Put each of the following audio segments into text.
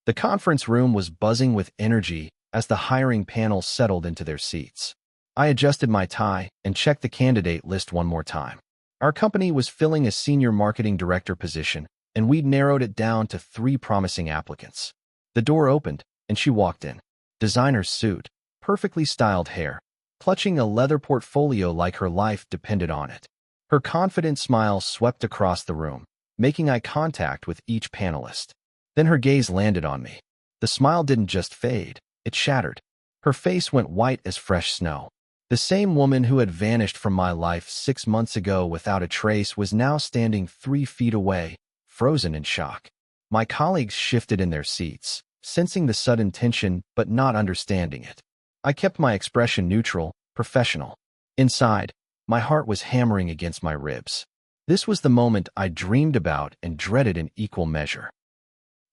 The conference room was buzzing with energy as the hiring panel settled into their seats. I adjusted my tie and checked the candidate list one more time. Our company was filling a senior marketing director position, and we'd narrowed it down to 3 promising applicants. The door opened, and she walked in. Designer suit, perfectly styled hair, clutching a leather portfolio like her life depended on it. Her confident smile swept across the room, making eye contact with each panelist. Then her gaze landed on me. The smile didn't just fade, it shattered. Her face went white as fresh snow. The same woman who had vanished from my life 6 months ago without a trace was now standing 3 feet away, frozen in shock. My colleagues shifted in their seats, sensing the sudden tension but not understanding it. I kept my expression neutral, professional. Inside, my heart was hammering against my ribs. This was the moment I dreamed about and dreaded in equal measure.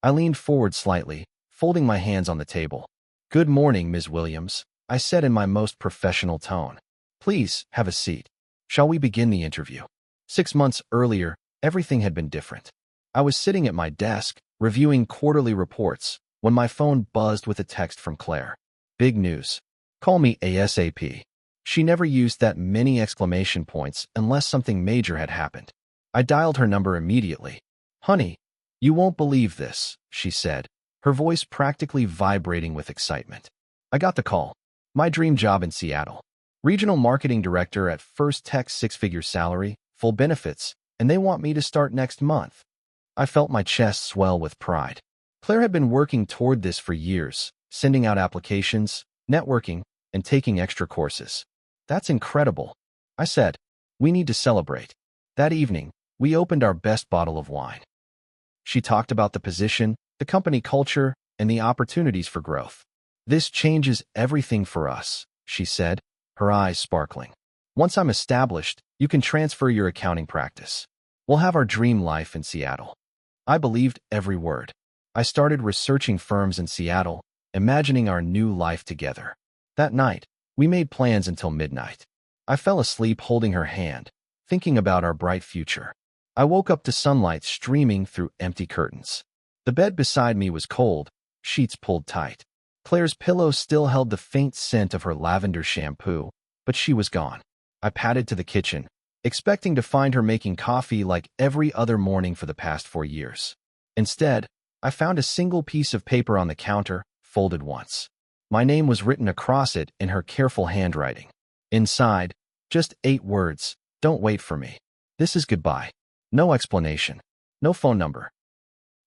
I leaned forward slightly, folding my hands on the table. "Good morning, Ms. Williams," I said in my most professional tone. "Please, have a seat. Shall we begin the interview?" 6 months earlier, everything had been different. I was sitting at my desk, reviewing quarterly reports, when my phone buzzed with a text from Claire. "Big news. Call me ASAP." She never used that many exclamation points unless something major had happened. I dialed her number immediately. "Honey, you won't believe this," she said, her voice practically vibrating with excitement. I got the call. My dream job in Seattle. Regional marketing director at First Tech, 6-figure salary, full benefits, and they want me to start next month. I felt my chest swell with pride. Claire had been working toward this for years, sending out applications, networking, and taking extra courses. "That's incredible," I said. "We need to celebrate." That evening, we opened our best bottle of wine. She talked about the position, the company culture, and the opportunities for growth. "This changes everything for us," she said, her eyes sparkling. "Once I'm established, you can transfer your accounting practice. We'll have our dream life in Seattle." I believed every word. I started researching firms in Seattle, imagining our new life together. That night, we made plans until midnight. I fell asleep holding her hand, thinking about our bright future. I woke up to sunlight streaming through empty curtains. The bed beside me was cold, sheets pulled tight. Claire's pillow still held the faint scent of her lavender shampoo, but she was gone. I padded to the kitchen, expecting to find her making coffee like every other morning for the past 4 years. Instead, I found a single piece of paper on the counter, folded once. My name was written across it in her careful handwriting. Inside, just 8 words: "Don't wait for me. This is goodbye." No explanation. No phone number.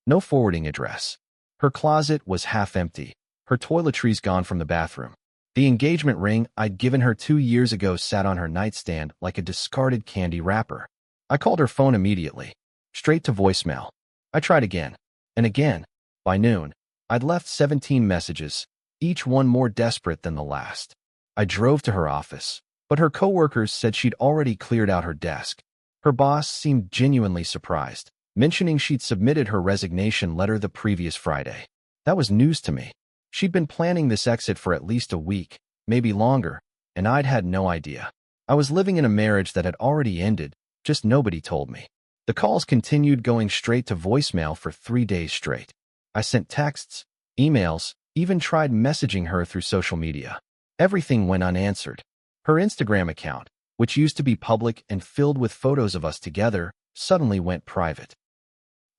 No forwarding address. Her closet was half empty, her toiletries gone from the bathroom. The engagement ring I'd given her 2 years ago sat on her nightstand like a discarded candy wrapper. I called her phone immediately, straight to voicemail. I tried again, and again. By noon, I'd left 17 messages, each one more desperate than the last. I drove to her office, but her coworkers said she'd already cleared out her desk. Her boss seemed genuinely surprised, mentioning she'd submitted her resignation letter the previous Friday. That was news to me. She'd been planning this exit for at least a week, maybe longer, and I'd had no idea. I was living in a marriage that had already ended, just nobody told me. The calls continued going straight to voicemail for 3 days straight. I sent texts, emails, even tried messaging her through social media. Everything went unanswered. Her Instagram account, which used to be public and filled with photos of us together, suddenly went private.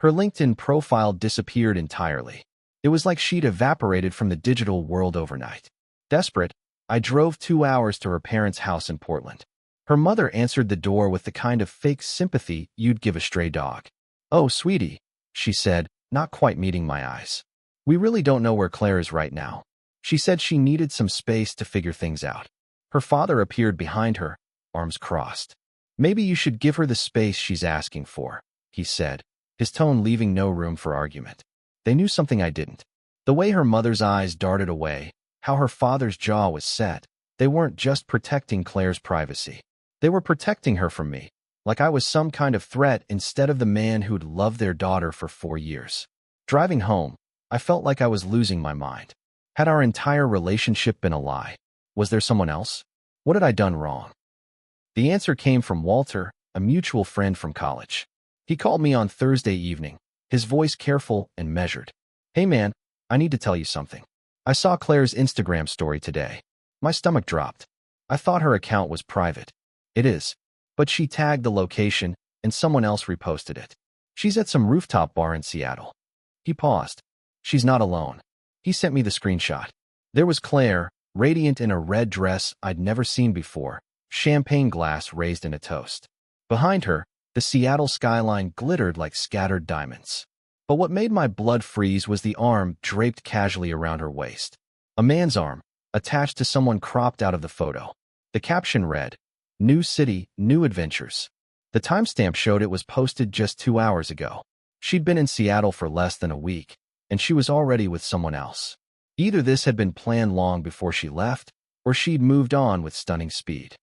Her LinkedIn profile disappeared entirely. It was like she'd evaporated from the digital world overnight. Desperate, I drove 2 hours to her parents' house in Portland. Her mother answered the door with the kind of fake sympathy you'd give a stray dog. "Oh, sweetie," she said, not quite meeting my eyes. "We really don't know where Claire is right now." She said she needed some space to figure things out. Her father appeared behind her, arms crossed. "Maybe you should give her the space she's asking for," he said, his tone leaving no room for argument. They knew something I didn't. The way her mother's eyes darted away, how her father's jaw was set, they weren't just protecting Claire's privacy. They were protecting her from me, like I was some kind of threat instead of the man who'd loved their daughter for 4 years. Driving home, I felt like I was losing my mind. Had our entire relationship been a lie? Was there someone else? What had I done wrong? The answer came from Walter, a mutual friend from college. He called me on Thursday evening, his voice careful and measured. "Hey man, I need to tell you something. I saw Claire's Instagram story today. My stomach dropped. I thought her account was private. It is. But she tagged the location, and someone else reposted it. She's at some rooftop bar in Seattle. He paused. She's not alone. He sent me the screenshot. There was Claire, radiant in a red dress I'd never seen before, champagne glass raised in a toast. Behind her, the Seattle skyline glittered like scattered diamonds. But what made my blood freeze was the arm draped casually around her waist. A man's arm, attached to someone cropped out of the photo. The caption read, "New city, new adventures." The timestamp showed it was posted just 2 hours ago. She'd been in Seattle for less than a week, and she was already with someone else. Either this had been planned long before she left, or she'd moved on with stunning speed.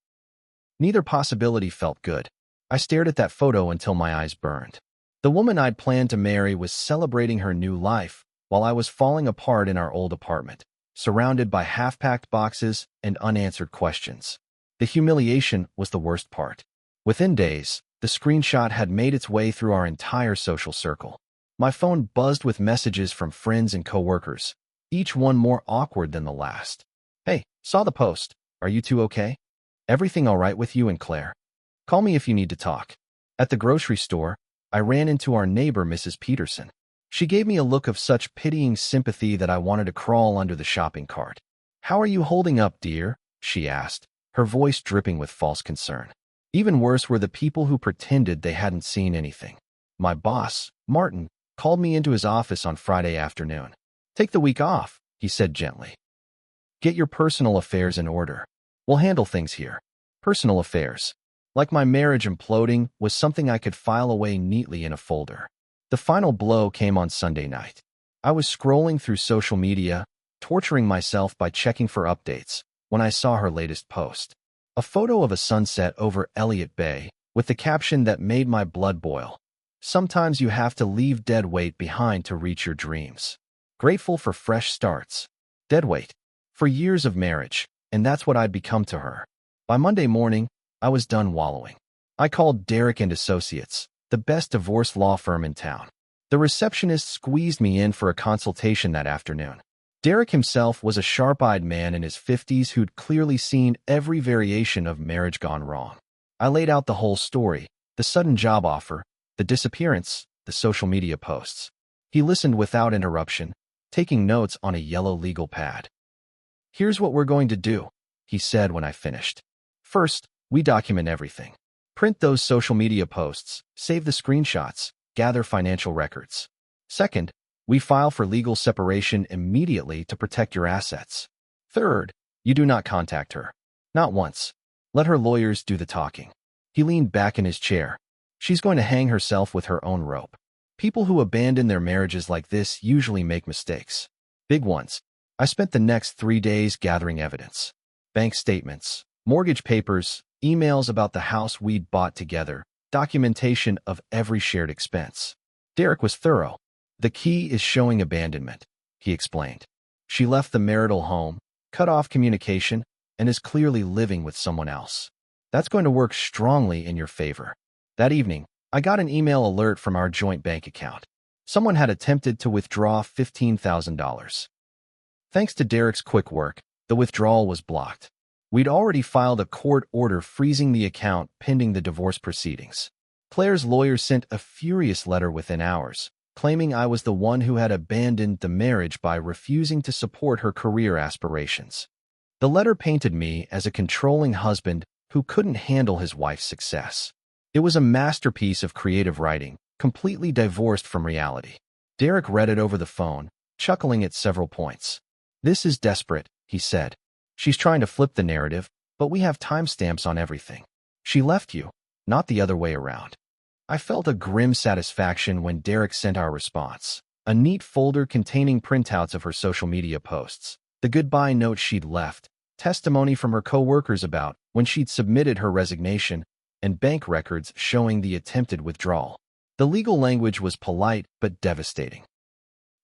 Neither possibility felt good. I stared at that photo until my eyes burned. The woman I'd planned to marry was celebrating her new life, while I was falling apart in our old apartment, surrounded by half-packed boxes and unanswered questions. The humiliation was the worst part. Within days, the screenshot had made its way through our entire social circle. My phone buzzed with messages from friends and coworkers, each one more awkward than the last. "Hey, saw the post. Are you two okay? Everything all right with you and Claire? Call me if you need to talk." At the grocery store, I ran into our neighbor, Mrs. Peterson. She gave me a look of such pitying sympathy that I wanted to crawl under the shopping cart. "How are you holding up, dear?" she asked, her voice dripping with false concern. Even worse were the people who pretended they hadn't seen anything. My boss, Martin, called me into his office on Friday afternoon. "Take the week off," he said gently. "Get your personal affairs in order. We'll handle things here." Personal affairs, like my marriage imploding, was something I could file away neatly in a folder. The final blow came on Sunday night. I was scrolling through social media, torturing myself by checking for updates, when I saw her latest post. A photo of a sunset over Elliott Bay, with the caption that made my blood boil. "Sometimes you have to leave dead weight behind to reach your dreams. Grateful for fresh starts." Dead weight. For years of marriage, and that's what I'd become to her. By Monday morning, I was done wallowing. I called Derek and Associates, the best divorce law firm in town. The receptionist squeezed me in for a consultation that afternoon. Derek himself was a sharp-eyed man in his 50s who'd clearly seen every variation of marriage gone wrong. I laid out the whole story, the sudden job offer, the disappearance, the social media posts. He listened without interruption, taking notes on a yellow legal pad. "Here's what we're going to do," he said when I finished. "First, we document everything. Print those social media posts, save the screenshots, gather financial records. Second, we file for legal separation immediately to protect your assets. Third, you do not contact her. Not once. Let her lawyers do the talking." He leaned back in his chair. "She's going to hang herself with her own rope. People who abandon their marriages like this usually make mistakes. Big ones." I spent the next 3 days gathering evidence. Bank statements, mortgage papers, emails about the house we'd bought together, documentation of every shared expense. Derek was thorough. "The key is showing abandonment," he explained. "She left the marital home, cut off communication, and is clearly living with someone else. That's going to work strongly in your favor." That evening, I got an email alert from our joint bank account. Someone had attempted to withdraw $15,000. Thanks to Derek's quick work, the withdrawal was blocked. We'd already filed a court order freezing the account pending the divorce proceedings. Claire's lawyer sent a furious letter within hours, claiming I was the one who had abandoned the marriage by refusing to support her career aspirations. The letter painted me as a controlling husband who couldn't handle his wife's success. It was a masterpiece of creative writing, completely divorced from reality. Derek read it over the phone, chuckling at several points. "This is desperate," he said. "She's trying to flip the narrative, but we have timestamps on everything. She left you, not the other way around." I felt a grim satisfaction when Derek sent our response. A neat folder containing printouts of her social media posts, the goodbye note she'd left, testimony from her co-workers about when she'd submitted her resignation, and bank records showing the attempted withdrawal. The legal language was polite but devastating.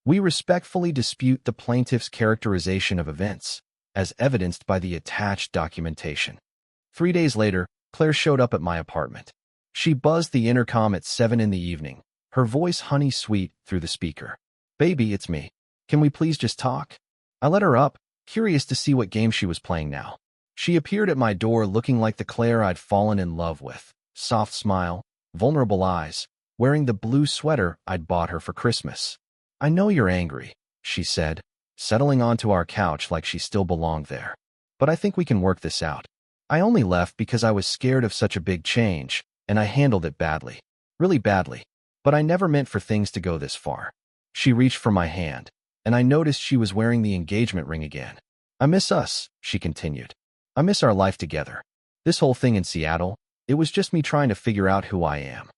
"We respectfully dispute the plaintiff's characterization of events, as evidenced by the attached documentation." 3 days later, Claire showed up at my apartment. She buzzed the intercom at 7 in the evening, her voice honey-sweet through the speaker. "Baby, it's me. Can we please just talk? I let her up, curious to see what game she was playing now. She appeared at my door looking like the Claire I'd fallen in love with. Soft smile, vulnerable eyes, wearing the blue sweater I'd bought her for Christmas. I know you're angry, she said, settling onto our couch like she still belonged there. But I think we can work this out. I only left because I was scared of such a big change, and I handled it badly. Really badly. But I never meant for things to go this far. She reached for my hand, and I noticed she was wearing the engagement ring again. I miss us, she continued. I miss our life together. This whole thing in Seattle, it was just me trying to figure out who I am.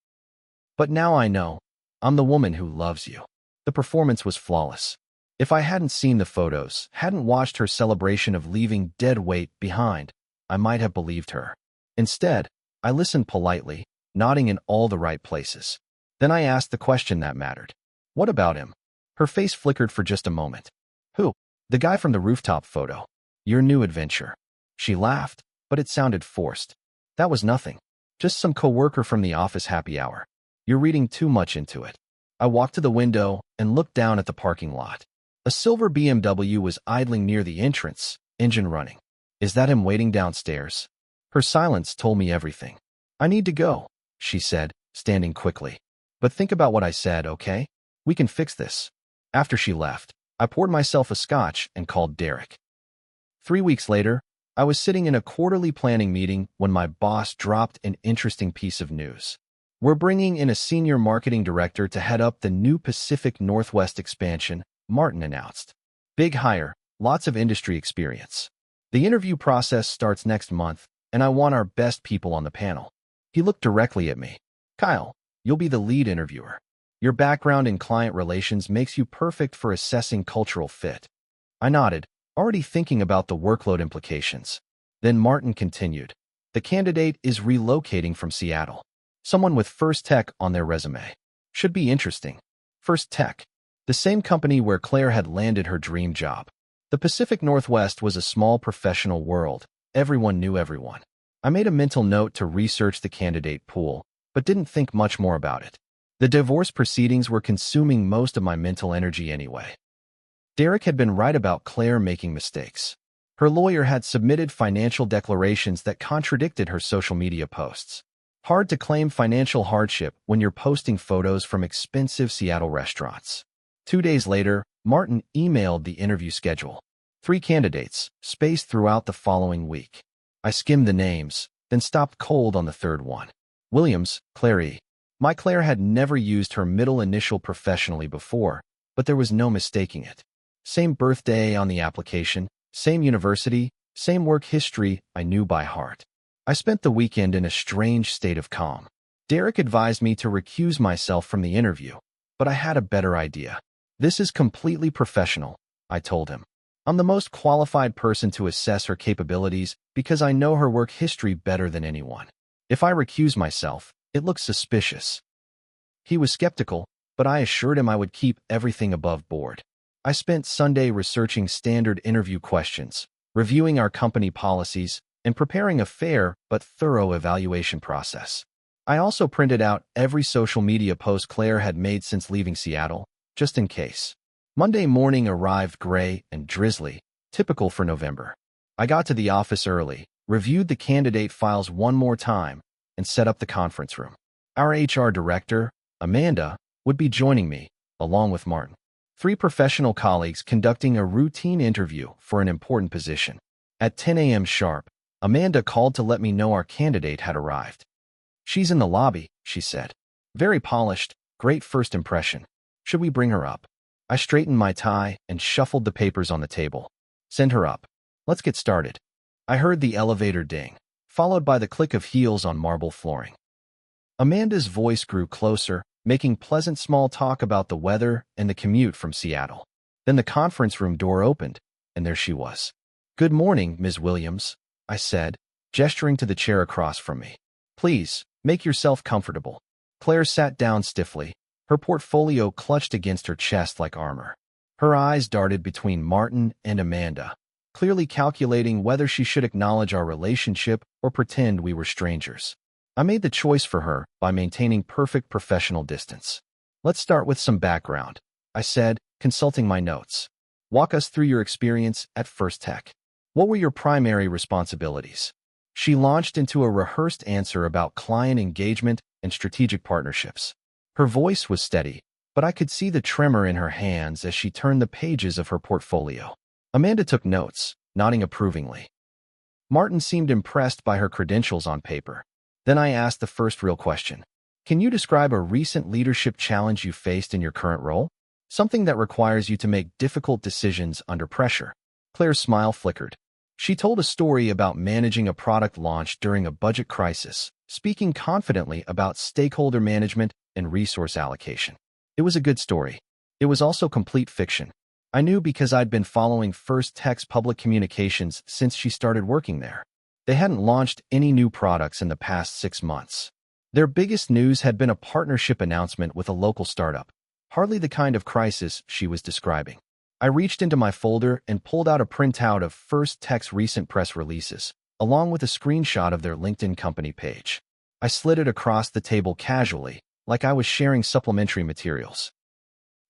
But now I know. I'm the woman who loves you. The performance was flawless. If I hadn't seen the photos, hadn't watched her celebration of leaving dead weight behind, I might have believed her. Instead, I listened politely, nodding in all the right places. Then I asked the question that mattered. What about him? Her face flickered for just a moment. Who? The guy from the rooftop photo. Your new adventure. She laughed, but it sounded forced. That was nothing. Just some coworker from the office happy hour. You're reading too much into it. I walked to the window and looked down at the parking lot. A silver BMW was idling near the entrance, engine running. Is that him waiting downstairs? Her silence told me everything. I need to go, she said, standing quickly. But think about what I said, okay? We can fix this. After she left, I poured myself a scotch and called Derek. 3 weeks later, I was sitting in a quarterly planning meeting when my boss dropped an interesting piece of news. We're bringing in a senior marketing director to head up the new Pacific Northwest expansion, Martin announced. Big hire, lots of industry experience. The interview process starts next month, and I want our best people on the panel. He looked directly at me. Kyle, you'll be the lead interviewer. Your background in client relations makes you perfect for assessing cultural fit. I nodded, already thinking about the workload implications. Then Martin continued. The candidate is relocating from Seattle. Someone with First Tech on their resume. Should be interesting. First Tech. The same company where Claire had landed her dream job. The Pacific Northwest was a small professional world. Everyone knew everyone. I made a mental note to research the candidate pool, but didn't think much more about it. The divorce proceedings were consuming most of my mental energy anyway. Derek had been right about Claire making mistakes. Her lawyer had submitted financial declarations that contradicted her social media posts. Hard to claim financial hardship when you're posting photos from expensive Seattle restaurants. 2 days later, Martin emailed the interview schedule. 3 candidates, spaced throughout the following week. I skimmed the names, then stopped cold on the third one. Williams, Claire E. My Claire had never used her middle initial professionally before, but there was no mistaking it. Same birthday on the application, same university, same work history I knew by heart. I spent the weekend in a strange state of calm. Derek advised me to recuse myself from the interview, but I had a better idea. This is completely professional, I told him. I'm the most qualified person to assess her capabilities because I know her work history better than anyone. If I recuse myself, it looks suspicious. He was skeptical, but I assured him I would keep everything above board. I spent Sunday researching standard interview questions, reviewing our company policies, and preparing a fair but thorough evaluation process. I also printed out every social media post Claire had made since leaving Seattle, just in case. Monday morning arrived gray and drizzly, typical for November. I got to the office early, reviewed the candidate files one more time, and set up the conference room. Our HR director, Amanda, would be joining me, along with Martin. 3 professional colleagues conducting a routine interview for an important position. At 10 a.m. sharp, Amanda called to let me know our candidate had arrived. She's in the lobby, she said. Very polished, great first impression. Should we bring her up? I straightened my tie and shuffled the papers on the table. Send her up. Let's get started. I heard the elevator ding, followed by the click of heels on marble flooring. Amanda's voice grew closer, making pleasant small talk about the weather and the commute from Seattle. Then the conference room door opened, and there she was. Good morning, Ms. Williams, I said, gesturing to the chair across from me. Please, make yourself comfortable. Claire sat down stiffly, her portfolio clutched against her chest like armor. Her eyes darted between Martin and Amanda, clearly calculating whether she should acknowledge our relationship or pretend we were strangers. I made the choice for her by maintaining perfect professional distance. Let's start with some background, I said, consulting my notes. Walk us through your experience at First Tech. What were your primary responsibilities? She launched into a rehearsed answer about client engagement and strategic partnerships. Her voice was steady, but I could see the tremor in her hands as she turned the pages of her portfolio. Amanda took notes, nodding approvingly. Martin seemed impressed by her credentials on paper. Then I asked the first real question. Can you describe a recent leadership challenge you faced in your current role? Something that requires you to make difficult decisions under pressure. Claire's smile flickered. She told a story about managing a product launch during a budget crisis, speaking confidently about stakeholder management and resource allocation. It was a good story. It was also complete fiction. I knew because I'd been following First Tech's public communications since she started working there. They hadn't launched any new products in the past 6 months. Their biggest news had been a partnership announcement with a local startup, hardly the kind of crisis she was describing. I reached into my folder and pulled out a printout of First Tech's recent press releases, along with a screenshot of their LinkedIn company page. I slid it across the table casually, like I was sharing supplementary materials.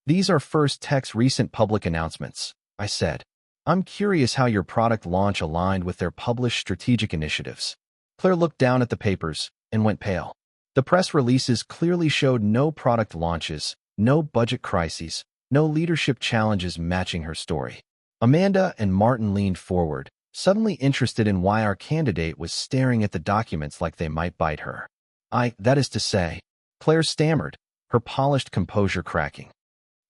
These are First Tech's recent public announcements, I said. I'm curious how your product launch aligned with their published strategic initiatives. Claire looked down at the papers and went pale. The press releases clearly showed no product launches, no budget crises, no leadership challenges matching her story. Amanda and Martin leaned forward, suddenly interested in why our candidate was staring at the documents like they might bite her. That is to say, Claire stammered, her polished composure cracking.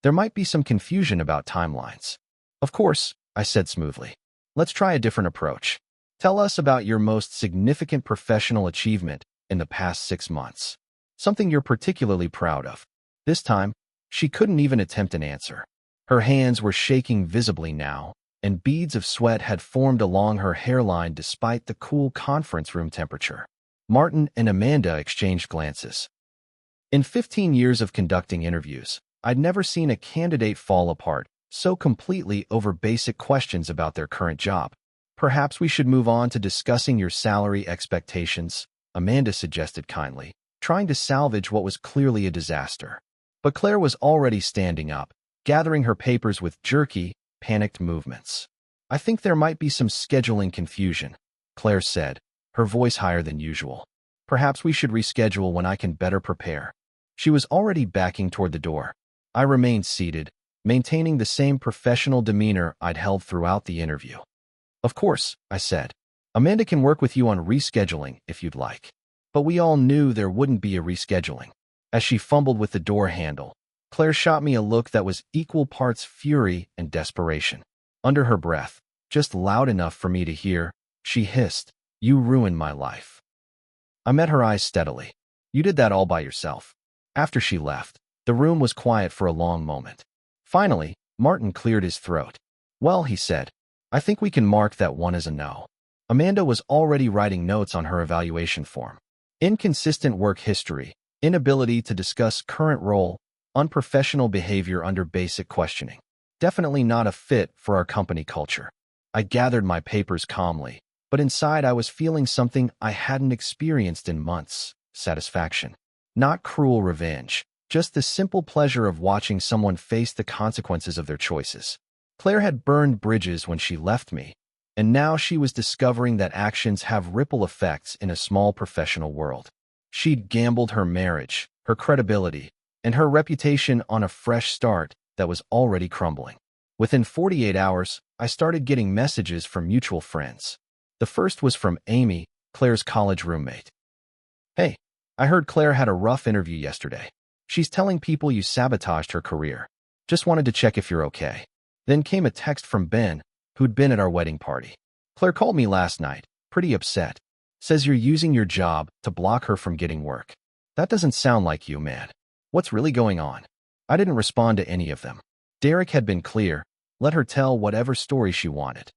There might be some confusion about timelines. Of course, I said smoothly. Let's try a different approach. Tell us about your most significant professional achievement in the past 6 months. Something you're particularly proud of. This time, she couldn't even attempt an answer. Her hands were shaking visibly now, and beads of sweat had formed along her hairline despite the cool conference room temperature. Martin and Amanda exchanged glances. In 15 years of conducting interviews, I'd never seen a candidate fall apart so completely over basic questions about their current job. Perhaps we should move on to discussing your salary expectations, Amanda suggested kindly, trying to salvage what was clearly a disaster. But Claire was already standing up, gathering her papers with jerky, panicked movements. I think there might be some scheduling confusion, Claire said, her voice higher than usual. Perhaps we should reschedule when I can better prepare. She was already backing toward the door. I remained seated, maintaining the same professional demeanor I'd held throughout the interview. Of course, I said. Amanda can work with you on rescheduling if you'd like. But we all knew there wouldn't be a rescheduling. As she fumbled with the door handle, Claire shot me a look that was equal parts fury and desperation. Under her breath, just loud enough for me to hear, she hissed, "You ruined my life." I met her eyes steadily. You did that all by yourself. After she left, the room was quiet for a long moment. Finally, Martin cleared his throat. Well, he said, I think we can mark that one as a no. Amanda was already writing notes on her evaluation form. Inconsistent work history, inability to discuss current role, unprofessional behavior under basic questioning. Definitely not a fit for our company culture. I gathered my papers calmly, but inside I was feeling something I hadn't experienced in months: satisfaction. Not cruel revenge, just the simple pleasure of watching someone face the consequences of their choices. Claire had burned bridges when she left me, and now she was discovering that actions have ripple effects in a small professional world. She'd gambled her marriage, her credibility, and her reputation on a fresh start that was already crumbling. Within 48 hours, I started getting messages from mutual friends. The first was from Amy, Claire's college roommate. Hey, I heard Claire had a rough interview yesterday. She's telling people you sabotaged her career. Just wanted to check if you're okay. Then came a text from Ben, who'd been at our wedding party. Claire called me last night, pretty upset. Says you're using your job to block her from getting work. That doesn't sound like you, man. What's really going on? I didn't respond to any of them. Derek had been clear. Let her tell whatever story she wanted.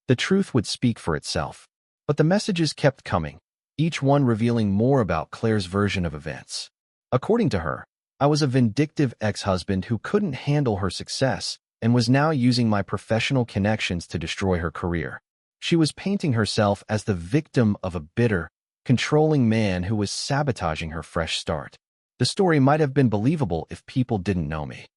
The truth would speak for itself. But the messages kept coming, each one revealing more about Claire's version of events. According to her, I was a vindictive ex-husband who couldn't handle her success and was now using my professional connections to destroy her career. She was painting herself as the victim of a bitter, controlling man who was sabotaging her fresh start. The story might have been believable if people didn't know me.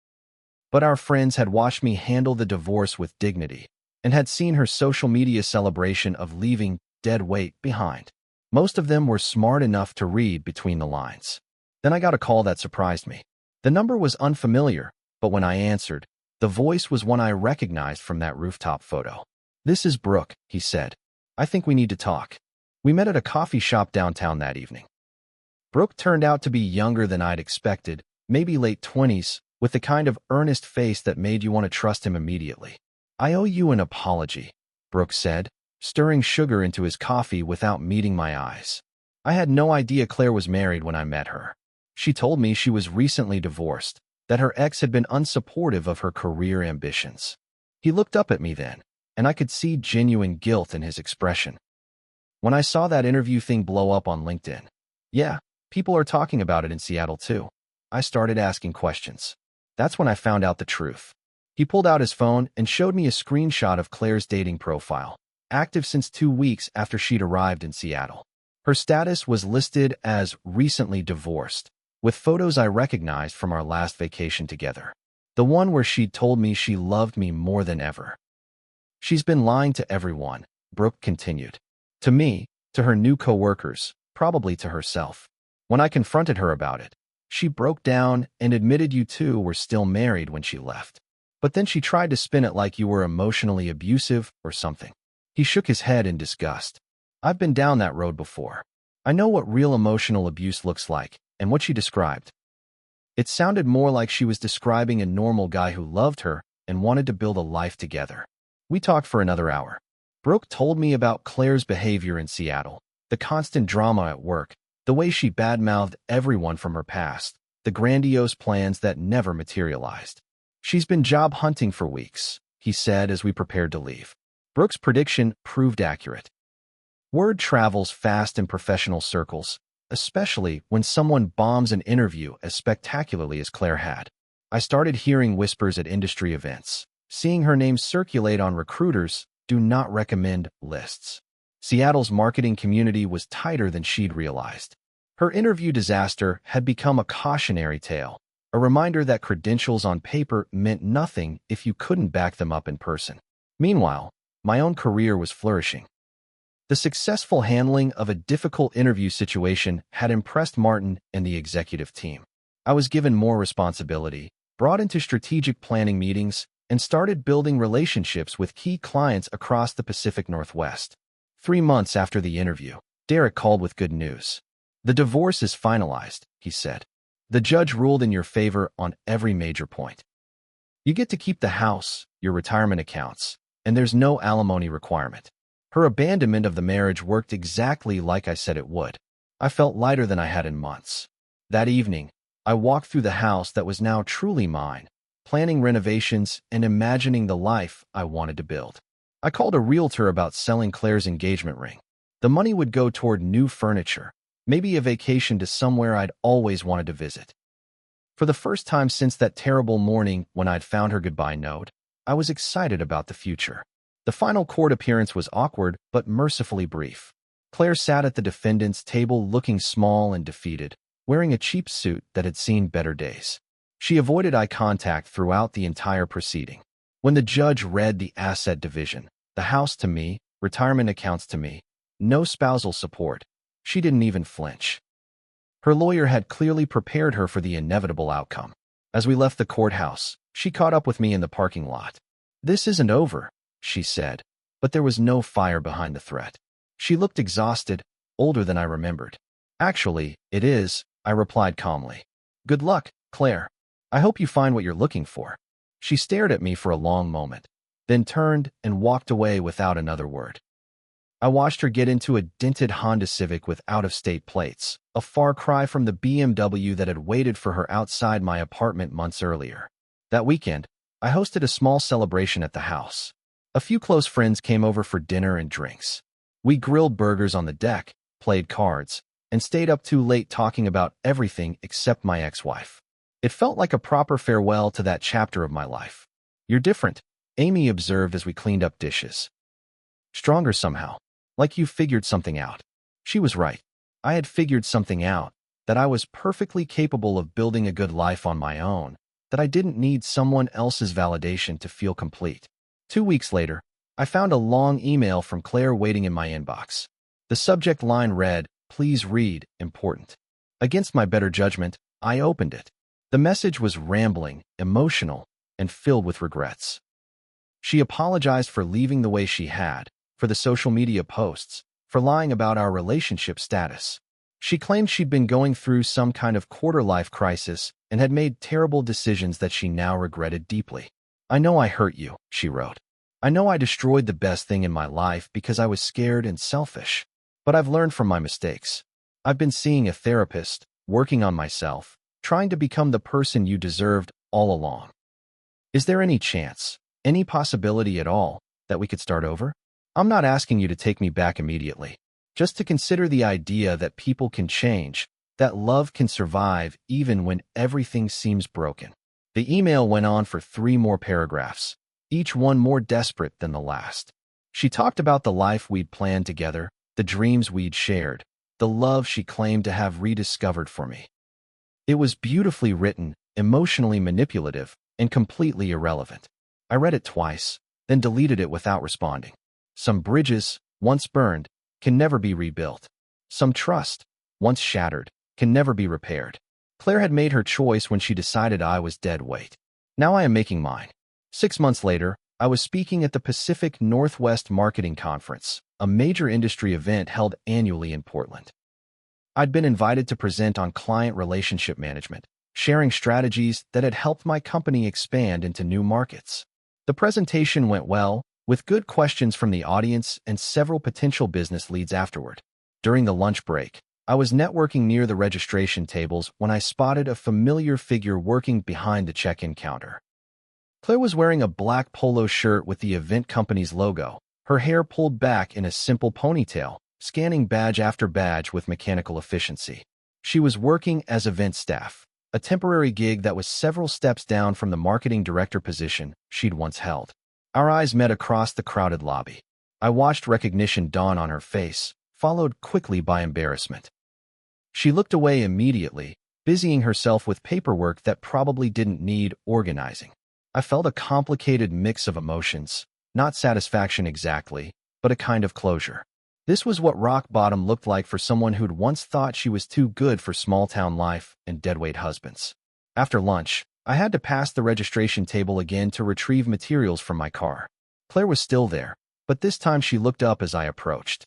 But our friends had watched me handle the divorce with dignity and had seen her social media celebration of leaving dead weight behind. Most of them were smart enough to read between the lines. Then I got a call that surprised me. The number was unfamiliar, but when I answered, the voice was one I recognized from that rooftop photo. "This is Brooke," he said. "I think we need to talk." We met at a coffee shop downtown that evening. Brooke turned out to be younger than I'd expected, maybe late 20s, with the kind of earnest face that made you want to trust him immediately. "I owe you an apology," Brooke said, stirring sugar into his coffee without meeting my eyes. I had no idea Claire was married when I met her. She told me she was recently divorced, that her ex had been unsupportive of her career ambitions. He looked up at me then, and I could see genuine guilt in his expression. "When I saw that interview thing blow up on LinkedIn, yeah, people are talking about it in Seattle too. I started asking questions. That's when I found out the truth." He pulled out his phone and showed me a screenshot of Claire's dating profile, active since 2 weeks after she'd arrived in Seattle. Her status was listed as recently divorced, with photos I recognized from our last vacation together. The one where she'd told me she loved me more than ever. "She's been lying to everyone," Brooke continued. "To me, to her new coworkers, probably to herself. When I confronted her about it, she broke down and admitted you two were still married when she left. But then she tried to spin it like you were emotionally abusive or something." He shook his head in disgust. "I've been down that road before. I know what real emotional abuse looks like and what she described. It sounded more like she was describing a normal guy who loved her and wanted to build a life together." We talked for another hour. Brooke told me about Claire's behavior in Seattle, the constant drama at work, the way she badmouthed everyone from her past, the grandiose plans that never materialized. "She's been job hunting for weeks," he said as we prepared to leave. Brooke's prediction proved accurate. Word travels fast in professional circles, especially when someone bombs an interview as spectacularly as Claire had. I started hearing whispers at industry events, seeing her name circulate on recruiters' do not recommend lists. Seattle's marketing community was tighter than she'd realized. Her interview disaster had become a cautionary tale, a reminder that credentials on paper meant nothing if you couldn't back them up in person. Meanwhile, my own career was flourishing. The successful handling of a difficult interview situation had impressed Martin and the executive team. I was given more responsibility, brought into strategic planning meetings, and started building relationships with key clients across the Pacific Northwest. 3 months after the interview, Derek called with good news. "The divorce is finalized," he said. "The judge ruled in your favor on every major point. You get to keep the house, your retirement accounts, and there's no alimony requirement." Her abandonment of the marriage worked exactly like I said it would. I felt lighter than I had in months. That evening, I walked through the house that was now truly mine, planning renovations and imagining the life I wanted to build. I called a realtor about selling Claire's engagement ring. The money would go toward new furniture, maybe a vacation to somewhere I'd always wanted to visit. For the first time since that terrible morning when I'd found her goodbye note, I was excited about the future. The final court appearance was awkward but mercifully brief. Claire sat at the defendant's table looking small and defeated, wearing a cheap suit that had seen better days. She avoided eye contact throughout the entire proceeding. When the judge read the asset division, the house to me, retirement accounts to me, no spousal support, she didn't even flinch. Her lawyer had clearly prepared her for the inevitable outcome. As we left the courthouse, she caught up with me in the parking lot. "This isn't over," she said, but there was no fire behind the threat. She looked exhausted, older than I remembered. "Actually, it is," I replied calmly. "Good luck, Claire. I hope you find what you're looking for." She stared at me for a long moment, then turned and walked away without another word. I watched her get into a dented Honda Civic with out-of-state plates, a far cry from the BMW that had waited for her outside my apartment months earlier. That weekend, I hosted a small celebration at the house. A few close friends came over for dinner and drinks. We grilled burgers on the deck, played cards, and stayed up too late talking about everything except my ex-wife. It felt like a proper farewell to that chapter of my life. "You're different," Amy observed as we cleaned up dishes. "Stronger somehow, like you figured something out." She was right. I had figured something out, that I was perfectly capable of building a good life on my own, that I didn't need someone else's validation to feel complete. 2 weeks later, I found a long email from Claire waiting in my inbox. The subject line read, "Please read, important." Against my better judgment, I opened it. The message was rambling, emotional, and filled with regrets. She apologized for leaving the way she had, for the social media posts, for lying about our relationship status. She claimed she'd been going through some kind of quarter-life crisis and had made terrible decisions that she now regretted deeply. "I know I hurt you," she wrote. "I know I destroyed the best thing in my life because I was scared and selfish. But I've learned from my mistakes. I've been seeing a therapist, working on myself, trying to become the person you deserved all along. Is there any chance, any possibility at all, that we could start over? I'm not asking you to take me back immediately, just to consider the idea that people can change, that love can survive even when everything seems broken." The email went on for 3 more paragraphs, each one more desperate than the last. She talked about the life we'd planned together, the dreams we'd shared, the love she claimed to have rediscovered for me. It was beautifully written, emotionally manipulative, and completely irrelevant. I read it twice, then deleted it without responding. Some bridges, once burned, can never be rebuilt. Some trust, once shattered, can never be repaired. Claire had made her choice when she decided I was dead weight. Now I am making mine. 6 months later, I was speaking at the Pacific Northwest Marketing Conference, a major industry event held annually in Portland. I'd been invited to present on client relationship management, sharing strategies that had helped my company expand into new markets. The presentation went well, with good questions from the audience and several potential business leads afterward. During the lunch break, I was networking near the registration tables when I spotted a familiar figure working behind the check-in counter. Claire was wearing a black polo shirt with the event company's logo, her hair pulled back in a simple ponytail, scanning badge after badge with mechanical efficiency. She was working as event staff, a temporary gig that was several steps down from the marketing director position she'd once held. Our eyes met across the crowded lobby. I watched recognition dawn on her face, followed quickly by embarrassment. She looked away immediately, busying herself with paperwork that probably didn't need organizing. I felt a complicated mix of emotions, not satisfaction exactly, but a kind of closure. This was what rock bottom looked like for someone who'd once thought she was too good for small-town life and deadweight husbands. After lunch, I had to pass the registration table again to retrieve materials from my car. Claire was still there, but this time she looked up as I approached.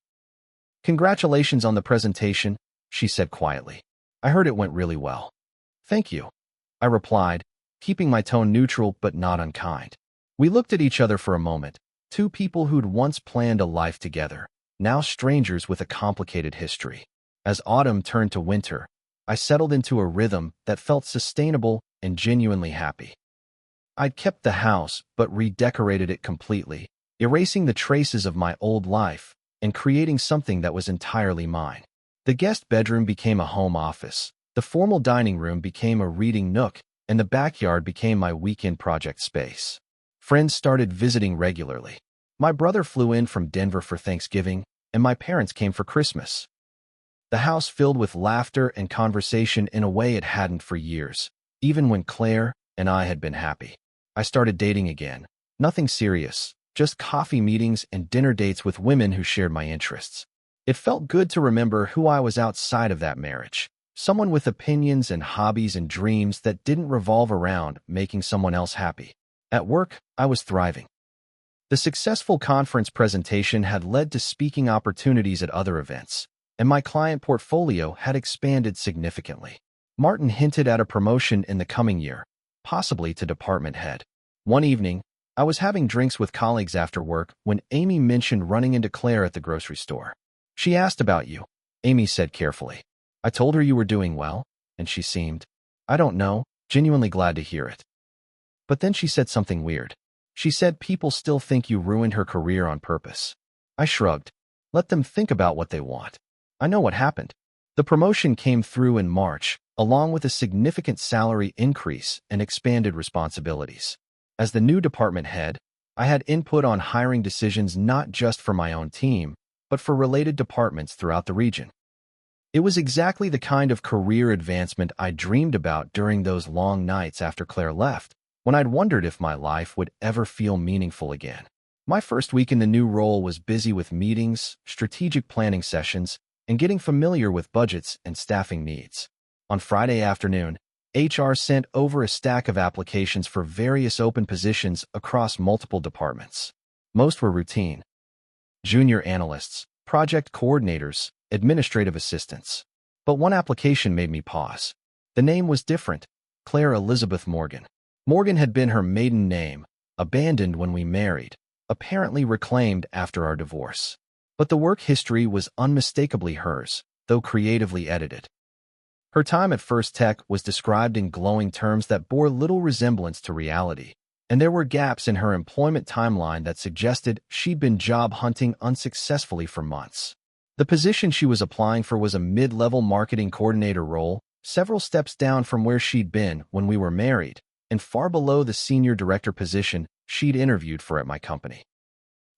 "Congratulations on the presentation," she said quietly. "I heard it went really well." "Thank you," I replied, keeping my tone neutral but not unkind. We looked at each other for a moment, two people who'd once planned a life together, now strangers with a complicated history. As autumn turned to winter, I settled into a rhythm that felt sustainable and genuinely happy. I'd kept the house but redecorated it completely, erasing the traces of my old life and creating something that was entirely mine. The guest bedroom became a home office, the formal dining room became a reading nook, and the backyard became my weekend project space. Friends started visiting regularly. My brother flew in from Denver for Thanksgiving, and my parents came for Christmas. The house filled with laughter and conversation in a way it hadn't for years, even when Claire and I had been happy. I started dating again. Nothing serious, just coffee meetings and dinner dates with women who shared my interests. It felt good to remember who I was outside of that marriage. Someone with opinions and hobbies and dreams that didn't revolve around making someone else happy. At work, I was thriving. The successful conference presentation had led to speaking opportunities at other events, and my client portfolio had expanded significantly. Martin hinted at a promotion in the coming year, possibly to department head. One evening, I was having drinks with colleagues after work when Amy mentioned running into Claire at the grocery store. "She asked about you," Amy said carefully. "I told her you were doing well, and she seemed, I don't know, genuinely glad to hear it. But then she said something weird. She said people still think you ruined her career on purpose." I shrugged. Let them think about what they want. I know what happened. The promotion came through in March, along with a significant salary increase and expanded responsibilities. As the new department head, I had input on hiring decisions not just for my own team, but for related departments throughout the region. It was exactly the kind of career advancement I dreamed about during those long nights after Claire left, when I'd wondered if my life would ever feel meaningful again. My first week in the new role was busy with meetings, strategic planning sessions, and getting familiar with budgets and staffing needs. On Friday afternoon, HR sent over a stack of applications for various open positions across multiple departments. Most were routine: junior analysts, project coordinators, administrative assistants. But one application made me pause. The name was different: Claire Elizabeth Morgan. Morgan had been her maiden name, abandoned when we married, apparently reclaimed after our divorce. But the work history was unmistakably hers, though creatively edited. Her time at First Tech was described in glowing terms that bore little resemblance to reality, and there were gaps in her employment timeline that suggested she'd been job hunting unsuccessfully for months. The position she was applying for was a mid-level marketing coordinator role, several steps down from where she'd been when we were married, and far below the senior director position she'd interviewed for at my company.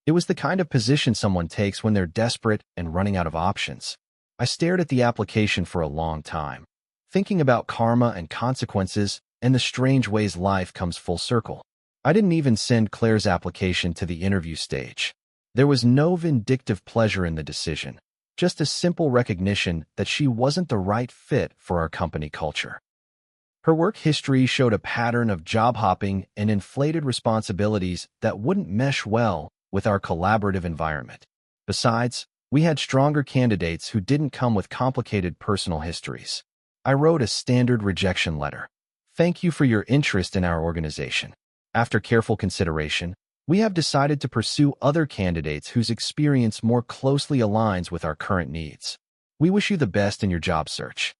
It was the kind of position someone takes when they're desperate and running out of options. I stared at the application for a long time, thinking about karma and consequences and the strange ways life comes full circle. I didn't even send Claire's application to the interview stage. There was no vindictive pleasure in the decision, just a simple recognition that she wasn't the right fit for our company culture. Her work history showed a pattern of job hopping and inflated responsibilities that wouldn't mesh well with our collaborative environment. Besides, we had stronger candidates who didn't come with complicated personal histories. I wrote a standard rejection letter. Thank you for your interest in our organization. After careful consideration, we have decided to pursue other candidates whose experience more closely aligns with our current needs. We wish you the best in your job search.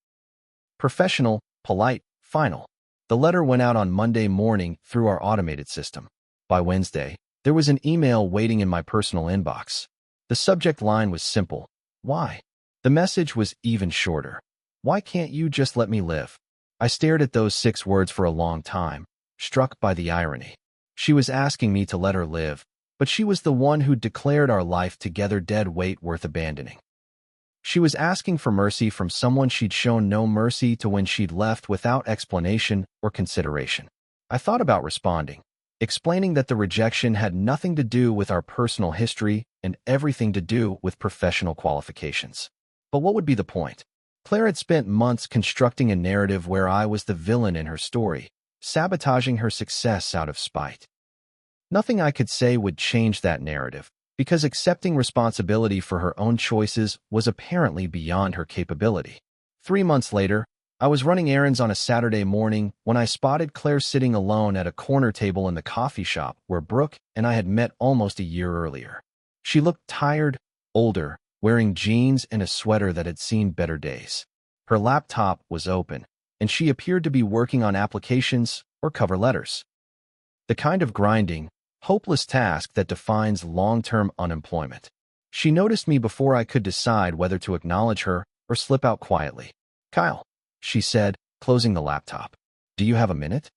Professional, polite, final. The letter went out on Monday morning through our automated system. By Wednesday, there was an email waiting in my personal inbox. The subject line was simple: why? The message was even shorter: why can't you just let me live? I stared at those 6 words for a long time, struck by the irony. She was asking me to let her live, but she was the one who'd declared our life together dead weight worth abandoning. She was asking for mercy from someone she'd shown no mercy to when she'd left without explanation or consideration. I thought about responding, explaining that the rejection had nothing to do with our personal history and everything to do with professional qualifications. But what would be the point? Claire had spent months constructing a narrative where I was the villain in her story, sabotaging her success out of spite. Nothing I could say would change that narrative, because accepting responsibility for her own choices was apparently beyond her capability. 3 months later, I was running errands on a Saturday morning when I spotted Claire sitting alone at a corner table in the coffee shop where Brooke and I had met almost a year earlier. She looked tired, older, wearing jeans and a sweater that had seen better days. Her laptop was open, and she appeared to be working on applications or cover letters. The kind of grinding, hopeless task that defines long-term unemployment. She noticed me before I could decide whether to acknowledge her or slip out quietly. "Kyle," she said, closing the laptop. "Do you have a minute?"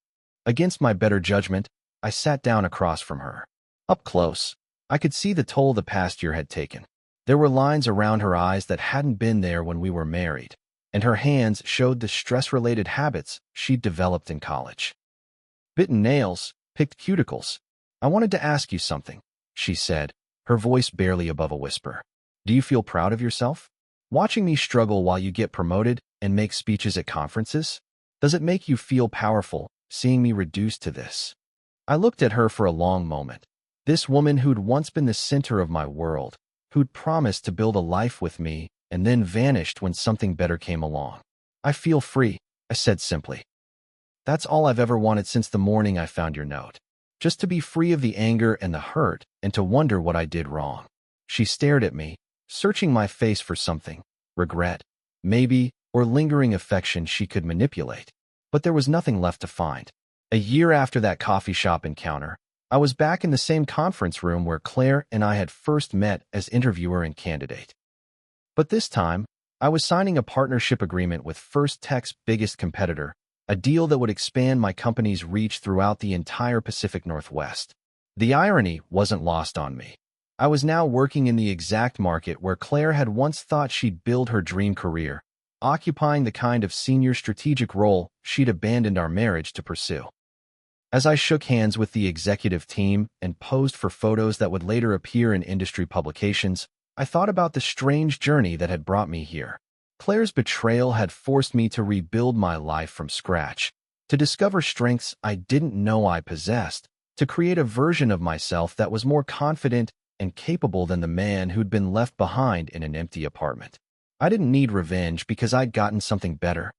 Against my better judgment, I sat down across from her. Up close, I could see the toll the past year had taken. There were lines around her eyes that hadn't been there when we were married, and her hands showed the stress-related habits she'd developed in college. Bitten nails, picked cuticles. "I wanted to ask you something," she said, her voice barely above a whisper. "Do you feel proud of yourself? Watching me struggle while you get promoted and make speeches at conferences? Does it make you feel powerful, seeing me reduced to this?" I looked at her for a long moment. This woman who'd once been the center of my world, who'd promised to build a life with me and then vanished when something better came along. "I feel free," I said simply. "That's all I've ever wanted since the morning I found your note. Just to be free of the anger and the hurt and to wonder what I did wrong." She stared at me, searching my face for something: regret, maybe, or lingering affection she could manipulate. But there was nothing left to find. A year after that coffee shop encounter, I was back in the same conference room where Claire and I had first met as interviewer and candidate. But this time, I was signing a partnership agreement with First Tech's biggest competitor, a deal that would expand my company's reach throughout the entire Pacific Northwest. The irony wasn't lost on me. I was now working in the exact market where Claire had once thought she'd build her dream career, occupying the kind of senior strategic role she'd abandoned our marriage to pursue. As I shook hands with the executive team and posed for photos that would later appear in industry publications, I thought about the strange journey that had brought me here. Claire's betrayal had forced me to rebuild my life from scratch, to discover strengths I didn't know I possessed, to create a version of myself that was more confident and capable than the man who'd been left behind in an empty apartment. I didn't need revenge because I'd gotten something better.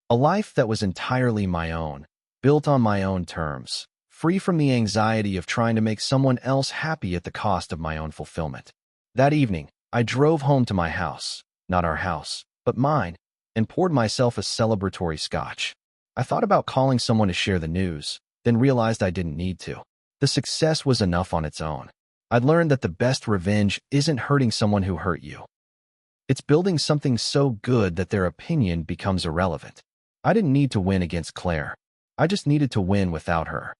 A life that was entirely my own, built on my own terms, free from the anxiety of trying to make someone else happy at the cost of my own fulfillment. That evening, I drove home to my house, not our house, but mine, and poured myself a celebratory scotch. I thought about calling someone to share the news, then realized I didn't need to. The success was enough on its own. I'd learned that the best revenge isn't hurting someone who hurt you. It's building something so good that their opinion becomes irrelevant. I didn't need to win against Claire. I just needed to win without her.